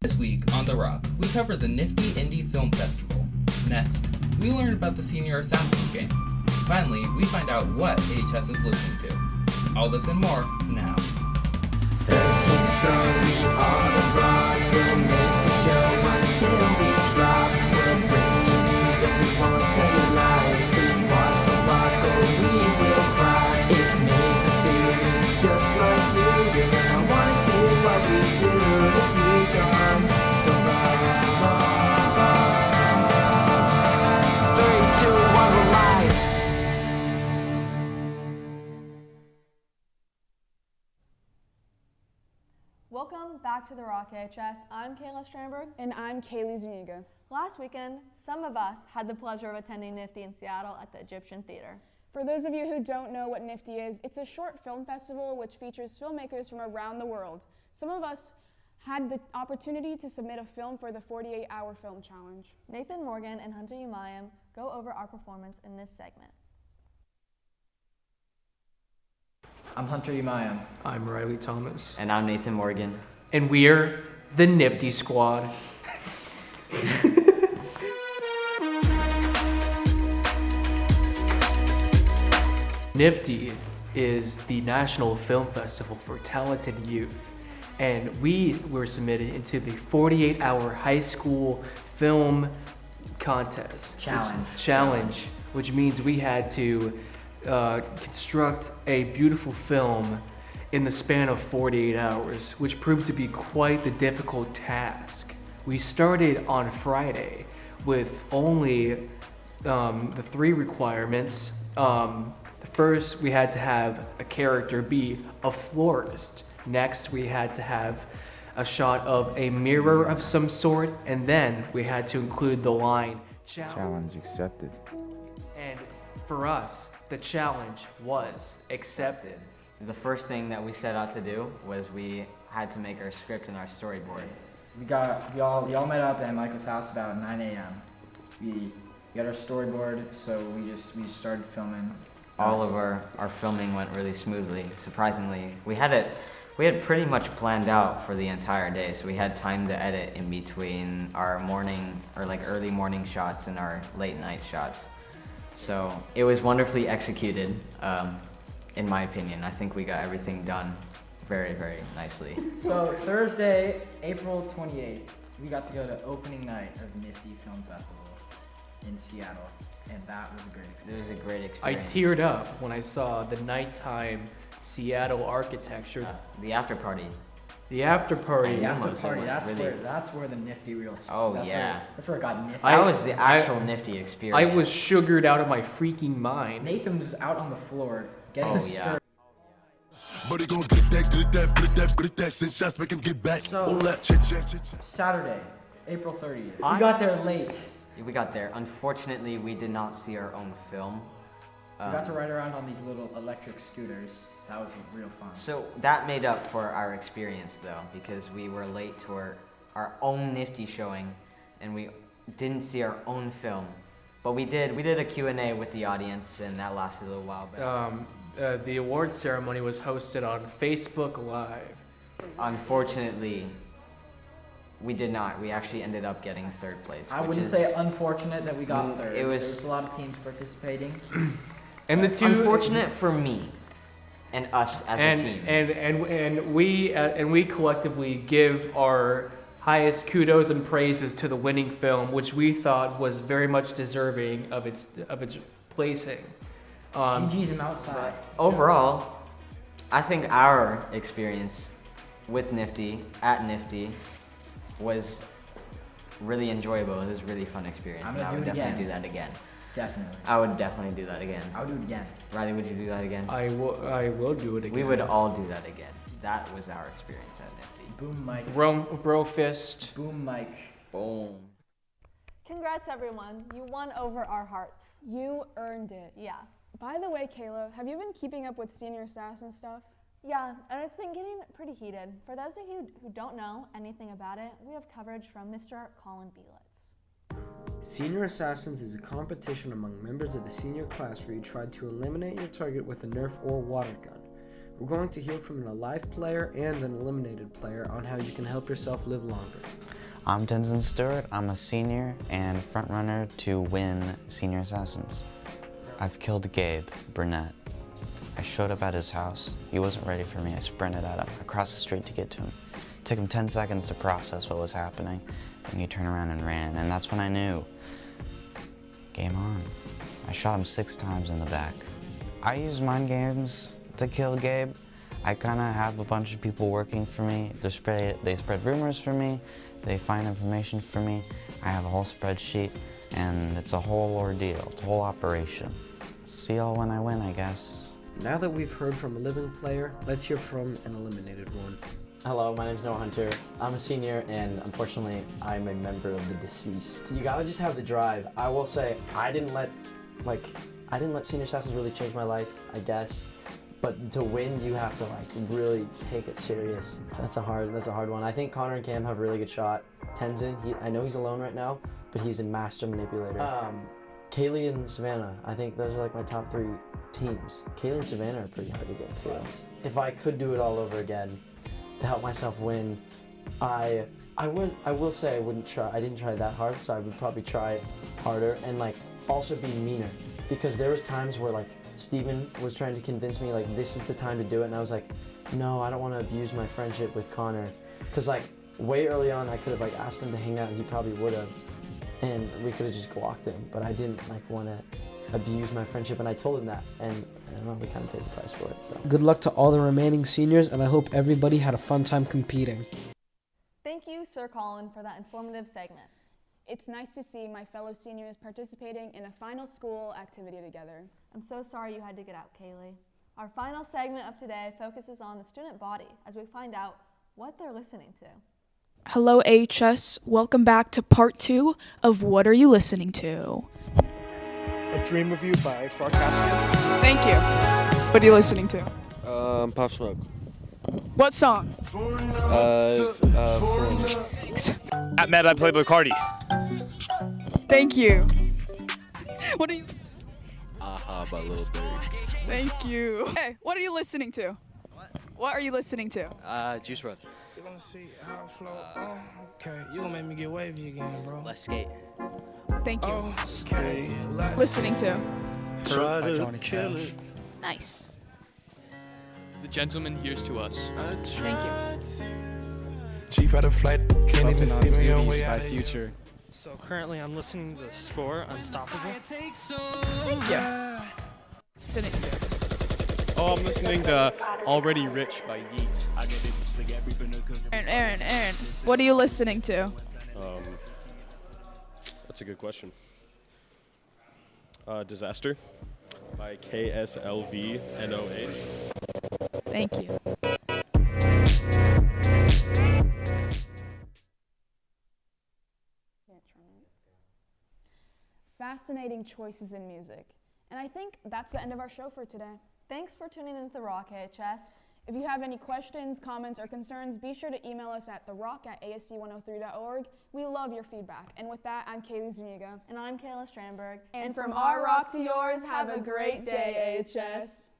This week on The Rock, we cover the Nifty Indie Film Festival. Next, we learn about the Senior Assassins game. Finally, we find out what AHS is listening to. All this and more now. 13 strong, we are The Rock. We'll make the show until we drop. We'll bring you news and we won't tell you lies. Please watch The Rock or we will cry. It's made for students just like you. You're gonna wanna see what we do this week on The Rock. 3, 2, 1, we're live. Welcome back to The Rock AHS. I'm Kayla Strandberg. And I'm Kaylee Zuniga. Last weekend, some of us had the pleasure of attending Nifty in Seattle at the Egyptian Theater. For those of you who don't know what Nifty is, it's a short film festival which features filmmakers from around the world. Some of us had the opportunity to submit a film for the 48-hour film challenge. Nathan Morgan and Hunter Umayam go over our performance in this segment. I'm Hunter Umayam. I'm Riley Thomas. And I'm Nathan Morgan. And we're the Nifty Squad. Nifty is the National Film Festival for Talented Youth. And we were submitted into the 48-hour high school film contest. Challenge, which means we had to construct a beautiful film in the span of 48 hours, which proved to be quite the difficult task. We started on Friday with only the 3 requirements. The first, we had to have a character be a florist. Next, we had to have a shot of a mirror of some sort, and then we had to include the line, Challenge accepted. And for us, the challenge was accepted. The first thing that we set out to do was we had to make our script and our storyboard. We all met up at Michael's house about 9 a.m. We got our storyboard, so we started filming. All of our filming went really smoothly, surprisingly. We had pretty much planned out for the entire day, so we had time to edit in between our morning or like early morning shots and our late night shots. So it was wonderfully executed, in my opinion. I think we got everything done very, very nicely. So Thursday, April 28th, we got to go to opening night of Nifty Film Festival in Seattle, and that was a great experience. It was a great I experience. teared up when I saw the nighttime Seattle architecture. The after party. The after party. The after Almost, party, it that's really- where the Nifty real Oh, that's yeah. That's where it got Nifty. That was the actual Nifty experience. I was sugared out of my freaking mind. Nathan was out on the floor getting Oh, the yeah. stir. But he gon' get that, send shots, make him get back. All that chit chat. Saturday, April 30th. We got there late. We got there. Unfortunately, we did not see our own film. We got to ride around on these little electric scooters. That was real fun. So that made up for our experience, though, because we were late to our own Nifty showing, and we didn't see our own film. But we did a Q&A with the audience, and that lasted a little while. But The award ceremony was hosted on Facebook Live. unfortunately, we did not. We actually ended up getting 3rd place. I which wouldn't is- say unfortunate that we got Mm, third. it was- There was a lot of teams participating. And the two unfortunate for me and us as a team. and we collectively give our highest kudos and praises to the winning film, which we thought was very much deserving of its placing. GG's him outside. Overall, I think our experience with Nifty, at Nifty, was really enjoyable. It was a really fun experience. I'm and gonna I do would it definitely again. do that again. Definitely. I would definitely do that again. I would do it again. Riley, would you do that again? I will do it again. We would all do that again. That was our experience at Nifty. Boom mic. Bro fist. Boom mic. Boom. Congrats, everyone. You won over our hearts. You earned it. Yeah. By the way, Kayla, have you been keeping up with Senior Assassin stuff? Yeah, and it's been getting pretty heated. For those of you who don't know anything about it, we have coverage from Mr. Colin Belitz. Senior Assassins is a competition among members of the senior class where you try to eliminate your target with a Nerf or water gun. We're going to hear from an alive player and an eliminated player on how you can help yourself live longer. I'm Tenzin Stewart. I'm a senior and frontrunner to win Senior Assassins. I've killed Gabe Burnett. I showed up at his house. He wasn't ready for me. I sprinted at him across the street to get to him. It took him 10 seconds to process what was happening. Then he turned around and ran, and that's when I knew. Game on. I shot him 6 times in the back. I use mind games to kill Gabe. I kind of have a bunch of people working for me. They spread rumors for me. They find information for me. I have a whole spreadsheet, and it's a whole ordeal. It's a whole operation. See y'all when I win, I guess. Now that we've heard from a living player, let's hear from an eliminated one. Hello, my name's Noah Hunter. I'm a senior, and unfortunately, I'm a member of the deceased. You gotta just have the drive. I will say, I didn't let Senior Assassins really change my life, I guess. But to win, you have to really take it serious. That's a hard one. I think Connor and Cam have a really good shot. Tenzin, I know he's alone right now, but he's a master manipulator. Kaylee and Savannah, I think those are my top 3 teams. Kaylee and Savannah are pretty hard to get to. If I could do it all over again to help myself win, I will say I didn't try that hard, so I would probably try harder and also be meaner, because there was times where Steven was trying to convince me this is the time to do it, and I was like, no, I don't want to abuse my friendship with Connor, because way early on I could have asked him to hang out and he probably would have, and we could have just glocked him, but I didn't want to abuse my friendship, and I told him that, and I don't know, we kind of paid the price for it. So good luck to all the remaining seniors, and I hope everybody had a fun time competing. Thank you, Sir Colin, for that informative segment. It's nice to see my fellow seniors participating in a final school activity together. I'm so sorry you had to get out, Kaylee. Our final segment of today focuses on the student body as we find out what they're listening to. Hello, AHS. Welcome back to part 2 of What Are You Listening To? A Dream of You by Farcastian. Thank you. What are you listening to? Pop Smoke. What song? Thanks. At Mad I Playboy Cardi. Thank you. What are you? Aha by Lil Durk. Thank you. Hey, what are you listening to? What are you listening to? Juice WRLD. You gonna see how I flow? Okay, you gonna make me get wavy again, bro. Let's skate. Thank you. Okay. Listening to? Try to kill it. Nice. The Gentleman Here's to Us. Thank you. Cheap out of flight, can't even see me on way by out. Future. So currently I'm listening to the score, Unstoppable. Thank you. Listening to? Oh, I'm listening to Already Rich by Yeet. Aaron, what are you listening to? That's a good question. Disaster by KSLVNOH. Thank you. Fascinating choices in music. And I think that's the end of our show for today. Thanks for tuning in to The Rock, AHS. If you have any questions, comments, or concerns, be sure to email us at therock@asc103.org. We love your feedback. And with that, I'm Kaylee Zuniga. And I'm Kayla Strandberg. And from our rock to yours, have a great day, AHS.